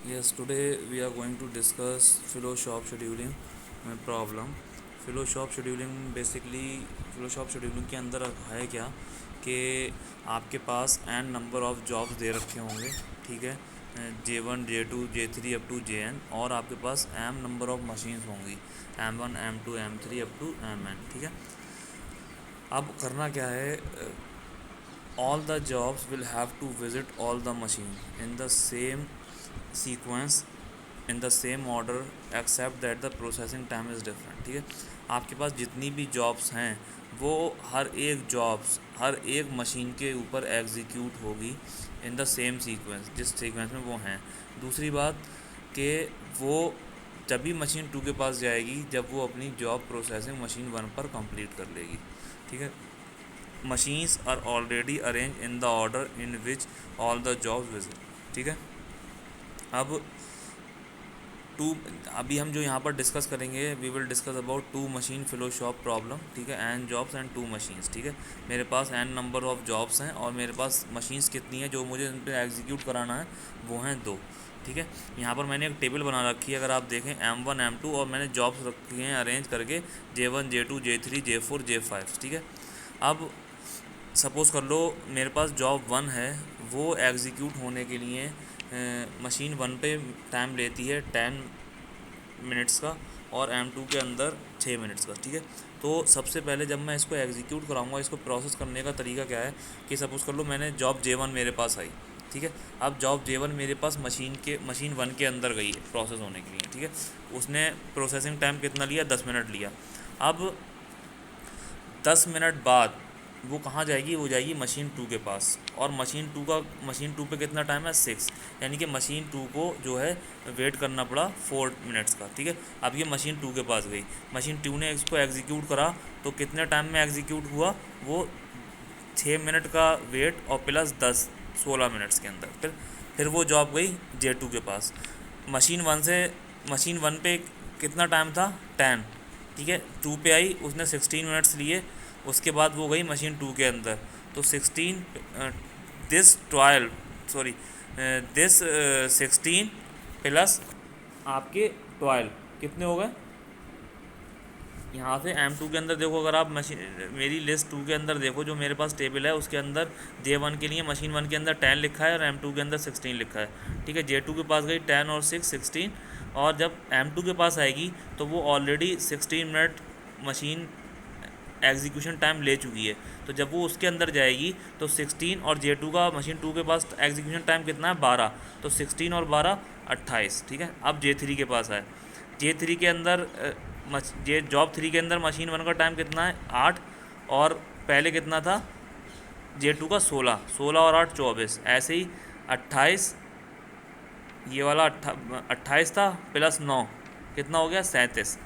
Yes, today we are going to discuss flow shop scheduling problem. Flow shop scheduling basically flow shop scheduling के अंदर है क्या कि आपके पास n number of jobs they रखे होंगे, ठीक है, J1 J2 J3 up to JN, और आपके पास एम नंबर ऑफ़ मशीन्स होंगी, M1 M2 M3 up to MN, ठीक है। अब करना क्या है, all the jobs will have to visit all the machine in the same sequence, in the same order, except that the processing time is different, ठीक है। आपके पास जितनी भी जॉब्स हैं वो हर एक मशीन के ऊपर एग्जीक्यूट होगी इन द सेम सीक्वेंस, जिस सीक्वेंस में वो हैं। दूसरी बात कि वो जब भी मशीन 2 के पास जाएगी जब वो अपनी जॉब प्रोसेसिंग मशीन 1 पर कंप्लीट कर लेगी, ठीक है। Machines are already arrange in the order in which all the jobs visit, ठीक है। अब टू अभी हम जो यहाँ पर डिस्कस करेंगे, we will discuss about two machine flow shop problem, ठीक है। N jobs and two machines, ठीक है। मेरे पास एन नंबर ऑफ़ जॉब्स हैं और मेरे पास मशीन्स कितनी हैं जो मुझे उन पर एग्जीक्यूट कराना है, वो हैं 2, ठीक है। यहाँ पर मैंने एक टेबल बना रखी है, अगर आप देखें M1 M2, और मैंने जॉब्स रखी हैं अरेंज करके J1 J2 J3 J4 J5, ठीक है। अब सपोज़ कर लो मेरे पास जॉब 1 है, वो एग्जीक्यूट होने के लिए मशीन 1 पे टाइम लेती है 10 मिनट्स का और M2 के अंदर 6 मिनट्स का, ठीक है। तो सबसे पहले जब मैं इसको एग्जीक्यूट कराऊंगा, इसको प्रोसेस करने का तरीका क्या है कि सपोज़ कर लो मैंने जॉब J1 मेरे पास आई, ठीक है। अब जॉब J1 मेरे पास मशीन 1 के अंदर गई है प्रोसेस होने के लिए, ठीक है। उसने प्रोसेसिंग टाइम कितना लिया, 10 मिनट लिया। अब 10 मिनट बाद वो कहाँ जाएगी, वो जाएगी मशीन 2 के पास, और मशीन 2 पे कितना टाइम है, 6, यानी कि मशीन 2 को जो है वेट करना पड़ा 4 मिनट्स का, ठीक है। अब ये मशीन 2 के पास गई, मशीन 2 ने इसको एग्जीक्यूट करा, तो कितने टाइम में एग्जीक्यूट हुआ, वो 6 मिनट का वेट और प्लस 16 मिनट्स के अंदर फिर वो जॉब गई J2 के पास। मशीन वन पे कितना टाइम था, 10, ठीक है। 2 पे आई, उसने 16 मिनट्स लिए, उसके बाद वो गई मशीन 2 के अंदर, तो 16 दिस 12 सॉरी दिस 16 प्लस आपके 12 कितने हो गए। यहाँ से M2 के अंदर देखो, अगर आप मशीन मेरी लिस्ट 2 के अंदर देखो, जो मेरे पास टेबल है उसके अंदर J1 के लिए मशीन 1 के अंदर 10 लिखा है और M2 के अंदर 16 लिखा है, ठीक है। J2 के पास गई 10 और 6 16, और जब M2 के पास आएगी तो वो already 16 minute machine execution time ले चुकी है, तो जब वो उसके अंदर जाएगी तो 16 और J2 का मशीन 2 के पास एग्जीक्यूशन टाइम कितना है, 12, तो 16 और 12 28, ठीक है। अब J3 के पास आए, J3 के अंदर जॉब 3 के अंदर मशीन 1 का टाइम कितना है, 8, और पहले कितना था J2 का 16, 16 और 8 24, ऐसे ही 28, ये वाला 28 था प्लस 9 कितना हो गया, 37।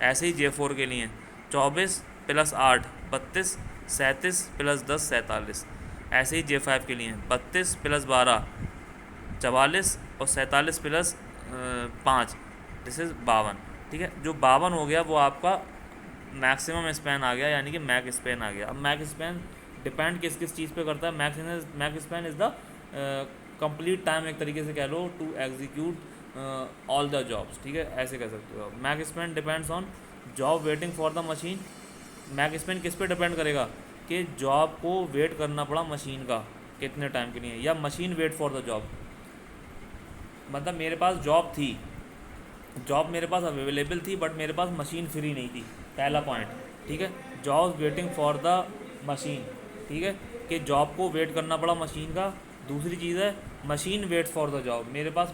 ऐसे ही J4 के लिए 24 प्लस 8 32, 37 प्लस 10 47। ऐसे ही J5 के लिए 32 प्लस 12 44, और 47 प्लस 5 दिस इज़ 52, ठीक है। जो 52 हो गया वो आपका मैक्सिमम स्पैन आ गया, यानी कि मैक स्पैन आ गया। अब मैक स्पैन डिपेंड किस किस चीज़ पे करता है, make span is the complete time, एक तरीके से कह लो, to execute all the jobs, ठीक है, ऐसे कह सकते हो। Make span depends on job waiting for the machine. Make span किस पे डिपेंड करेगा कि जॉब को वेट करना पड़ा मशीन का कितने टाइम के लिए, या machine wait for the job, मतलब मेरे पास जॉब मेरे पास अवेलेबल थी बट मेरे पास मशीन फ्री नहीं थी, पहला पॉइंट, ठीक है। Job waiting for the machine, ठीक है, कि जॉब को वेट करना पड़ा मशीन का। दूसरी चीज़ है machine wait for the job, मेरे पास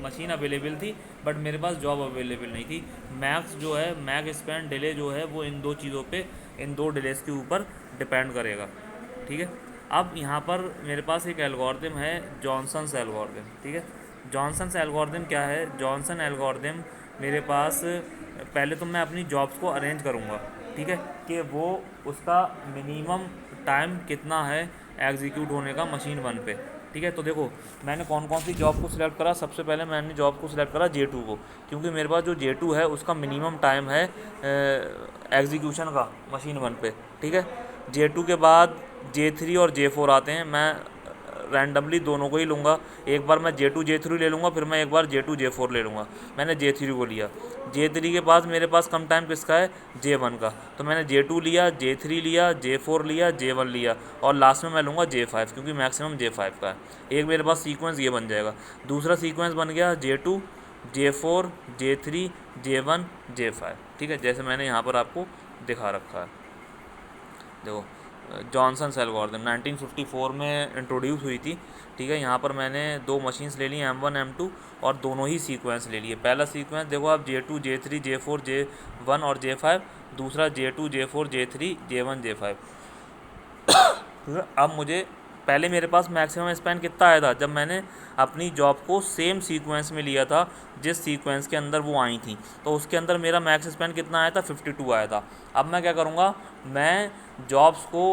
मशीन अवेलेबल थी बट मेरे पास जॉब अवेलेबल नहीं थी। मैक स्पैन डिले जो है वो इन 2 चीज़ों पे, इन 2 डिलेस के ऊपर डिपेंड करेगा, ठीक है। अब यहाँ पर मेरे पास एक एल्गोरिथम है, जॉनसन्स एल्गोरिथम, ठीक है। जॉनसन्स एल्गोरिथम क्या है, जॉनसन एल्गोरिथम मेरे पास, पहले तो मैं अपनी जॉब्स को अरेंज करूँगा, ठीक है, कि वो उसका मिनिमम टाइम कितना है एग्जीक्यूट होने का मशीन 1 पे, ठीक है। तो देखो मैंने कौन कौन सी जॉब को सिलेक्ट करा, सबसे पहले मैंने जॉब को सिलेक्ट करा J2 को, क्योंकि मेरे पास जो J2 है उसका मिनिमम टाइम है एग्जीक्यूशन का मशीन 1 पे, ठीक है। J2 के बाद J3 और J4 आते हैं, मैं रैंडमली दोनों को ही लूँगा। एक बार मैं J2 J3 ले लूँगा, फिर मैं एक बार J2 J4 ले लूँगा। मैंने J3 को लिया, J3 के पास मेरे पास कम टाइम किसका है, J1 का, तो मैंने J2 लिया, J3 लिया, J4 लिया, J1 लिया, और लास्ट में मैं लूँगा J5 क्योंकि मैक्सिमम J5 का है। एक मेरे पास सीक्वेंस ये बन जाएगा। दूसरा सीक्वेंस बन गया J2 J4 J3 J1 J5, ठीक है, जैसे मैंने यहाँ पर आपको दिखा रखा है। देखो जॉनसन एल्गोरिथम 1954 में इंट्रोड्यूस हुई थी, ठीक है। यहाँ पर मैंने दो मशीन्स ले ली, M1 M2, और दोनों ही सीक्वेंस ले लिए। पहला सीक्वेंस देखो आप J2 J3 J4 J1 और J5, दूसरा J2 J4 J3 J1 J5। ठीक है, अब मुझे पहले मेरे पास मैक्सिमम स्पैन कितना आया था, जब मैंने अपनी जॉब को सेम सीक्वेंस में लिया था जिस सीक्वेंस के अंदर वो आई थी, तो उसके अंदर मेरा मैक्स स्पैन कितना आया था, 52 आया था। अब मैं क्या करूँगा, मैं जॉब्स को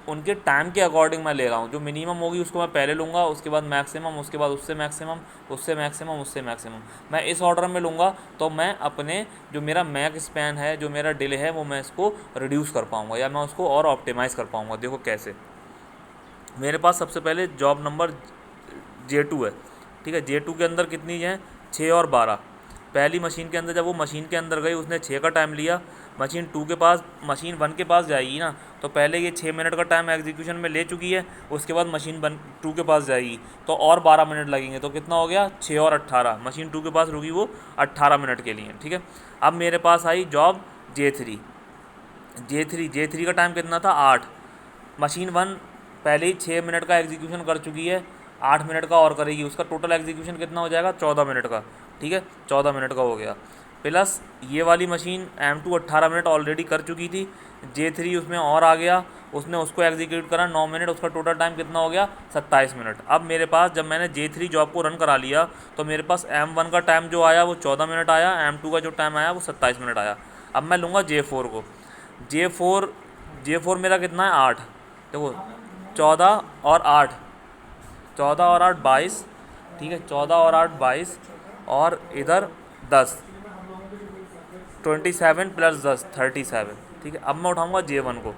उनके टाइम के अकॉर्डिंग मैं ले रहा हूँ। जो मिनिमम होगी उसको मैं पहले लूँगा, उसके बाद मैक्सिमम, उसके बाद उससे मैक्सिमम, उससे मैक्सिमम, उससे मैक्सिमम, मैं इस ऑर्डर में लूँगा। तो मैं अपने जो मेरा मैक्स स्पैन है, जो मेरा डिले है, वो मैं इसको रिड्यूस कर पाऊँगा या मैं उसको और ऑप्टिमाइज़ कर पाऊँगा। देखो कैसे, मेरे पास सबसे पहले जॉब नंबर J2 है, ठीक है। J2 के अंदर कितनी है, 6 और 12। पहली मशीन के अंदर जब वो मशीन के अंदर गई, उसने 6 का टाइम लिया। मशीन 1 के पास जाएगी ना, तो पहले ये 6 मिनट का टाइम एग्जीक्यूशन में ले चुकी है, उसके बाद मशीन 2 के पास जाएगी तो और 12 मिनट लगेंगे, तो कितना हो गया, 6 और 18। मशीन 2 के पास रुकी वो 18 मिनट के लिए, ठीक है। अब मेरे पास आई जॉब J3 का टाइम कितना था, 8। मशीन 1 पहले ही 6 मिनट का एग्जीक्यूशन कर चुकी है, 8 मिनट का और करेगी, उसका टोटल एग्जीक्यूशन कितना हो जाएगा, 14 मिनट का, ठीक है, 14 मिनट का हो गया। प्लस ये वाली मशीन M2 18 मिनट ऑलरेडी कर चुकी थी, J3 उसमें और आ गया, उसने उसको एग्जीक्यूट करा 9 मिनट, उसका टोटल टाइम कितना हो गया, 27 मिनट। अब मेरे पास जब मैंने J3 जॉब को रन करा लिया, तो मेरे पास M1 का टाइम जो आया वो 14 मिनट आया, M2 का जो टाइम आया वो 27 मिनट आया। अब मैं लूँगा J4 को। J4 मेरा कितना है, 8। देखो 14 और 8, 22, ठीक है, 14 और 8 22, और इधर 10, 27 प्लस 10 37, ठीक है। अब मैं उठाऊंगा J1 को,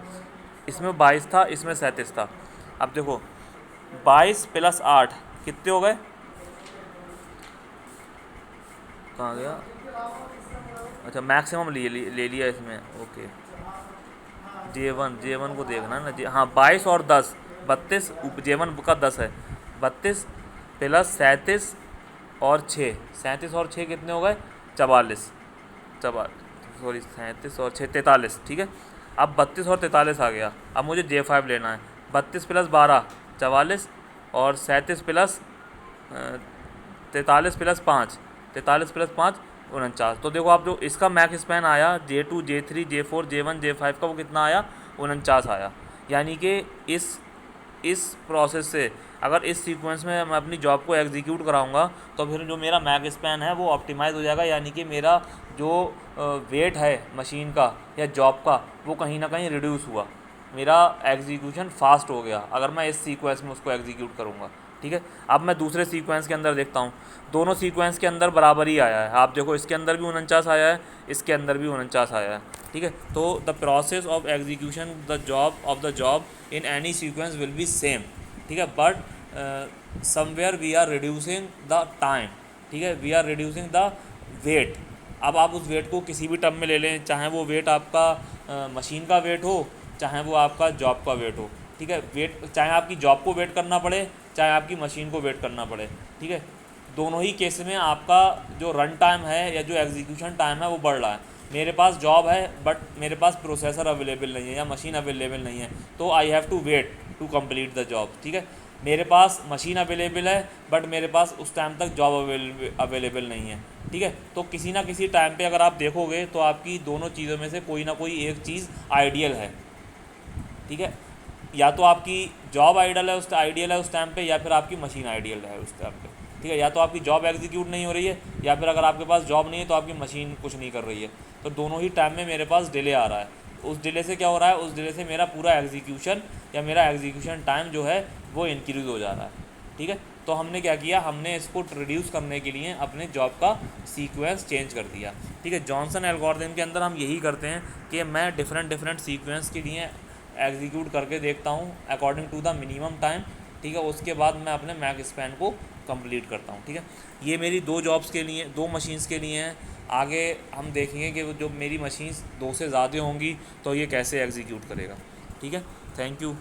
इसमें 22 था, इसमें 37 था। अब देखो 22 प्लस 8 कितने हो गए, कहाँ गया, अच्छा मैक्सिमम ले लिया इसमें, ओके। J1 को देखना है ना, हाँ 22 और 10 32, J1 का 10 है, 32 प्लस 37 और 6, 37 और 6 कितने हो गए, 44, 37 और 6 43, ठीक है। अब 32 और 43 आ गया। अब मुझे J5 लेना है, 32 प्लस 12 44, और 37 प्लस 43 प्लस 5 49। तो देखो आप, जो इसका मैक्स स्पैन आया J2 J3 J4 J1 J5 का, वो कितना आया, 49 आया। यानी कि इस प्रोसेस से अगर इस सीक्वेंस में मैं अपनी जॉब को एग्जीक्यूट कराऊंगा, तो फिर जो मेरा मैक्स स्पैन है वो ऑप्टिमाइज़ हो जाएगा। यानी कि मेरा जो वेट है मशीन का या जॉब का, वो कहीं ना कहीं रिड्यूस हुआ, मेरा एग्जीक्यूशन फास्ट हो गया अगर मैं इस सीक्वेंस में उसको एग्जीक्यूट करूँगा, ठीक है। अब मैं दूसरे सीक्वेंस के अंदर देखता हूँ, दोनों सीक्वेंस के अंदर बराबर ही आया है। आप देखो इसके अंदर भी 49 आया है, इसके अंदर भी 49 आया है, ठीक है। तो the process of execution the job in any sequence will be same, ठीक है, but somewhere we are reducing the time, ठीक है, we are reducing the wait. अब आप उस वेट को किसी भी टर्म में ले लें, चाहे वो वेट आपका मशीन का वेट हो, चाहे वो आपका जॉब का वेट हो, ठीक है। वेट चाहे आपकी जॉब को वेट करना पड़े, चाहे आपकी मशीन को वेट करना पड़े, ठीक है, दोनों ही केस में आपका जो रन टाइम है या जो एग्जीक्यूशन टाइम है वो बढ़ रहा है। मेरे पास जॉब है बट मेरे पास प्रोसेसर अवेलेबल नहीं है या मशीन अवेलेबल नहीं है, तो I have to wait to complete the job, ठीक है। मेरे पास मशीन अवेलेबल है बट मेरे पास उस टाइम तक जॉब अवेलेबल नहीं है, ठीक है। तो किसी ना किसी टाइम पे अगर आप देखोगे तो आपकी दोनों चीज़ों में से कोई ना कोई एक चीज़ आइडियल है, ठीक है। या तो आपकी जॉब आइडियल है उस टाइम पे, या फिर आपकी मशीन आइडियल है उस टाइम पे, ठीक है। या तो आपकी जॉब एग्जीक्यूट नहीं हो रही है, या फिर अगर आपके पास जॉब नहीं है तो आपकी मशीन कुछ नहीं कर रही है। तो दोनों ही टाइम में मेरे पास डिले आ रहा है। उस डिले से क्या हो रहा है, उस डिले से मेरा पूरा एग्जीक्यूशन या मेरा एग्जीक्यूशन टाइम जो है वो इंक्रीज़ हो जा रहा है, ठीक है। तो हमने क्या किया, हमने इसको रिड्यूस करने के लिए अपने जॉब का सीक्वेंस चेंज कर दिया, ठीक है। जॉनसन एल्गोरिथम के अंदर हम यही करते हैं कि मैं डिफरेंट सीक्वेंस के लिए एग्जीक्यूट करके देखता हूँ according to the minimum time, ठीक है। उसके बाद मैं अपने मैक स्पैन को कंप्लीट करता हूँ, ठीक है। ये मेरी 2 जॉब्स के लिए, 2 मशीन्स के लिए हैं। आगे हम देखेंगे कि जो मेरी मशीन्स 2 से ज़्यादा होंगी तो ये कैसे एग्जीक्यूट करेगा, ठीक है। Thank you.